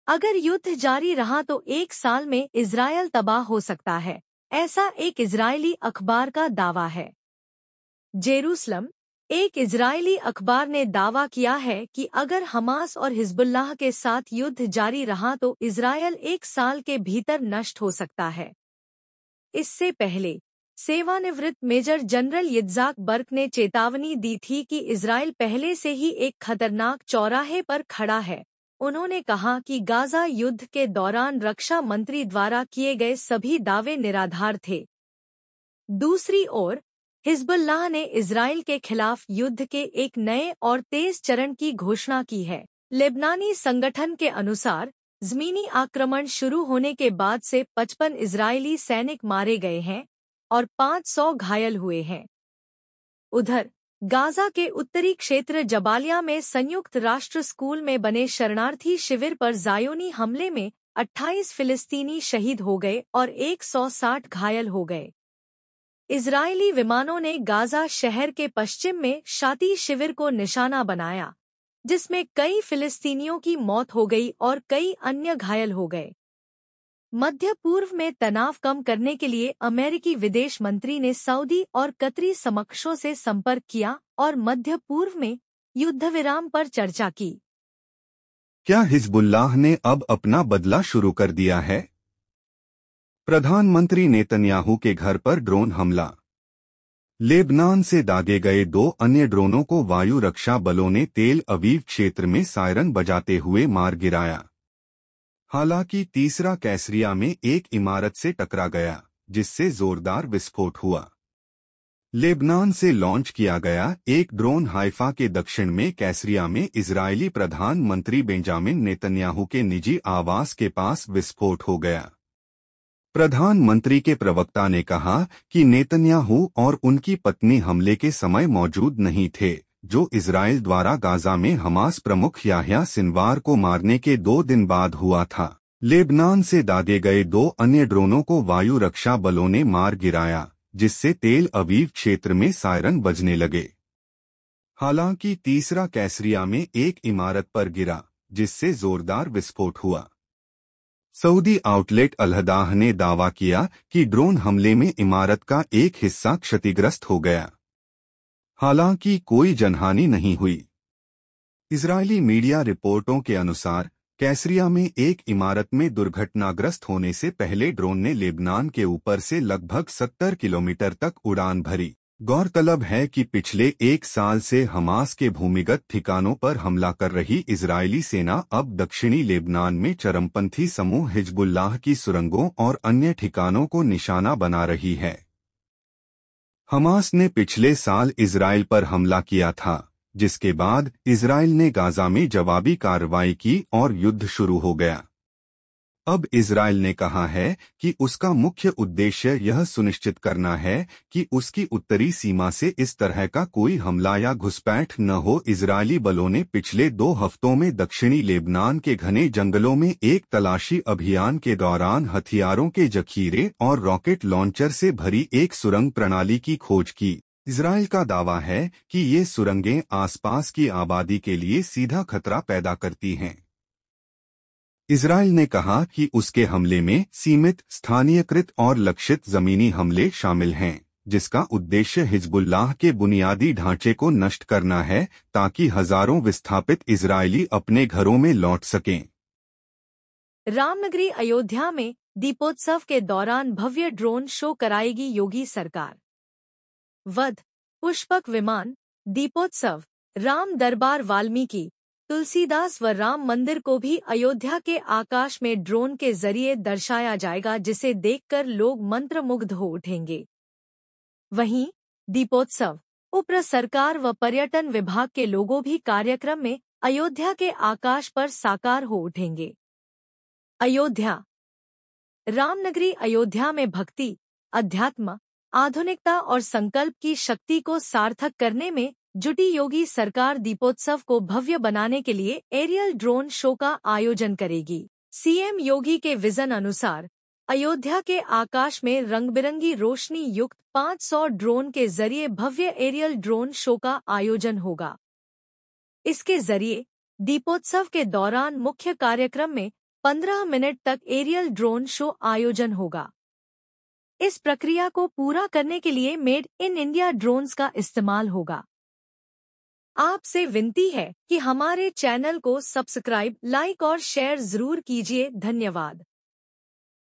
अगर युद्ध जारी रहा तो 1 साल में इजरायल तबाह हो सकता है, ऐसा एक इजरायली अखबार का दावा है। जेरूसलम, एक इजरायली अखबार ने दावा किया है कि अगर हमास और हिजबुल्लाह के साथ युद्ध जारी रहा तो इजरायल 1 साल के भीतर नष्ट हो सकता है। इससे पहले सेवानिवृत्त मेजर जनरल यित्ज़ाक बर्क ने चेतावनी दी थी कि इजरायल पहले से ही एक खतरनाक चौराहे पर खड़ा है। उन्होंने कहा कि गाजा युद्ध के दौरान रक्षा मंत्री द्वारा किए गए सभी दावे निराधार थे। दूसरी ओर हिजबुल्लाह ने इजरायल के खिलाफ युद्ध के एक नए और तेज चरण की घोषणा की है। लेबनानी संगठन के अनुसार ज़मीनी आक्रमण शुरू होने के बाद से 55 इजरायली सैनिक मारे गए हैं और 500 घायल हुए हैं। उधर गाजा के उत्तरी क्षेत्र जबालिया में संयुक्त राष्ट्र स्कूल में बने शरणार्थी शिविर पर ज़ायोनी हमले में 28 फिलिस्तीनी शहीद हो गए और 160 घायल हो गए। इजरायली विमानों ने गाजा शहर के पश्चिम में शाती शिविर को निशाना बनाया, जिसमें कई फिलिस्तीनियों की मौत हो गई और कई अन्य घायल हो गए। मध्य पूर्व में तनाव कम करने के लिए अमेरिकी विदेश मंत्री ने सऊदी और कतरी समकक्षों से संपर्क किया और मध्य पूर्व में युद्धविराम पर चर्चा की। क्या हिजबुल्लाह ने अब अपना बदला शुरू कर दिया है? प्रधानमंत्री नेतन्याहू के घर पर ड्रोन हमला। लेबनान से दागे गए 2 अन्य ड्रोनों को वायु रक्षा बलों ने तेल अवीव क्षेत्र में सायरन बजाते हुए मार गिराया। हालांकि तीसरा कैसरिया में एक इमारत से टकरा गया, जिससे जोरदार विस्फोट हुआ। लेबनान से लॉन्च किया गया एक ड्रोन हाइफा के दक्षिण में कैसरिया में इजरायली प्रधानमंत्री बेंजामिन नेतन्याहू के निजी आवास के पास विस्फोट हो गया। प्रधानमंत्री के प्रवक्ता ने कहा कि नेतन्याहू और उनकी पत्नी हमले के समय मौजूद नहीं थे, जो इजरायल द्वारा गाजा में हमास प्रमुख याह्या सिनवार को मारने के 2 दिन बाद हुआ था। लेबनान से दागे गए 2 अन्य ड्रोनों को वायु रक्षा बलों ने मार गिराया, जिससे तेल अवीव क्षेत्र में सायरन बजने लगे। हालांकि तीसरा कैसरिया में एक इमारत पर गिरा, जिससे जोरदार विस्फोट हुआ। सऊदी आउटलेट अल-हदाह ने दावा किया कि ड्रोन हमले में इमारत का एक हिस्सा क्षतिग्रस्त हो गया। हालांकि कोई जनहानि नहीं हुई। इजरायली मीडिया रिपोर्टों के अनुसार कैसरिया में एक इमारत में दुर्घटनाग्रस्त होने से पहले ड्रोन ने लेबनान के ऊपर से लगभग 70 किलोमीटर तक उड़ान भरी। गौरतलब है कि पिछले 1 साल से हमास के भूमिगत ठिकानों पर हमला कर रही इजरायली सेना अब दक्षिणी लेबनान में चरमपंथी समूह हिजबुल्लाह की सुरंगों और अन्य ठिकानों को निशाना बना रही है। हमास ने पिछले साल इजरायल पर हमला किया था, जिसके बाद इजरायल ने गाजा में जवाबी कार्रवाई की और युद्ध शुरू हो गया। अब इजरायल ने कहा है कि उसका मुख्य उद्देश्य यह सुनिश्चित करना है कि उसकी उत्तरी सीमा से इस तरह का कोई हमला या घुसपैठ न हो। इजरायली बलों ने पिछले 2 हफ्तों में दक्षिणी लेबनान के घने जंगलों में एक तलाशी अभियान के दौरान हथियारों के जखीरे और रॉकेट लॉन्चर से भरी एक सुरंग प्रणाली की खोज की। इजरायल का दावा है कि ये सुरंगें आसपास की आबादी के लिए सीधा खतरा पैदा करती हैं। इजरायल ने कहा कि उसके हमले में सीमित, स्थानीयकृत और लक्षित जमीनी हमले शामिल हैं, जिसका उद्देश्य हिजबुल्लाह के बुनियादी ढांचे को नष्ट करना है ताकि हजारों विस्थापित इजरायली अपने घरों में लौट सकें। रामनगरी अयोध्या में दीपोत्सव के दौरान भव्य ड्रोन शो कराएगी योगी सरकार। वध, पुष्पक विमान, दीपोत्सव, राम दरबार, वाल्मीकि, तुलसीदास व राम मंदिर को भी अयोध्या के आकाश में ड्रोन के जरिए दर्शाया जाएगा, जिसे देखकर लोग मंत्रमुग्ध हो उठेंगे। वहीं दीपोत्सव, उप्र सरकार व पर्यटन विभाग के लोगों भी कार्यक्रम में अयोध्या के आकाश पर साकार हो उठेंगे। अयोध्या, रामनगरी अयोध्या में भक्ति, अध्यात्म, आधुनिकता और संकल्प की शक्ति को सार्थक करने में जुटी योगी सरकार दीपोत्सव को भव्य बनाने के लिए एरियल ड्रोन शो का आयोजन करेगी। सीएम योगी के विजन अनुसार अयोध्या के आकाश में रंगबिरंगी रोशनी युक्त 500 ड्रोन के जरिए भव्य एरियल ड्रोन शो का आयोजन होगा। इसके जरिए दीपोत्सव के दौरान मुख्य कार्यक्रम में 15 मिनट तक एरियल ड्रोन शो आयोजन होगा। इस प्रक्रिया को पूरा करने के लिए मेड इन इंडिया ड्रोन्स का इस्तेमाल होगा। आपसे विनती है कि हमारे चैनल को सब्सक्राइब, लाइक और शेयर जरूर कीजिए। धन्यवाद।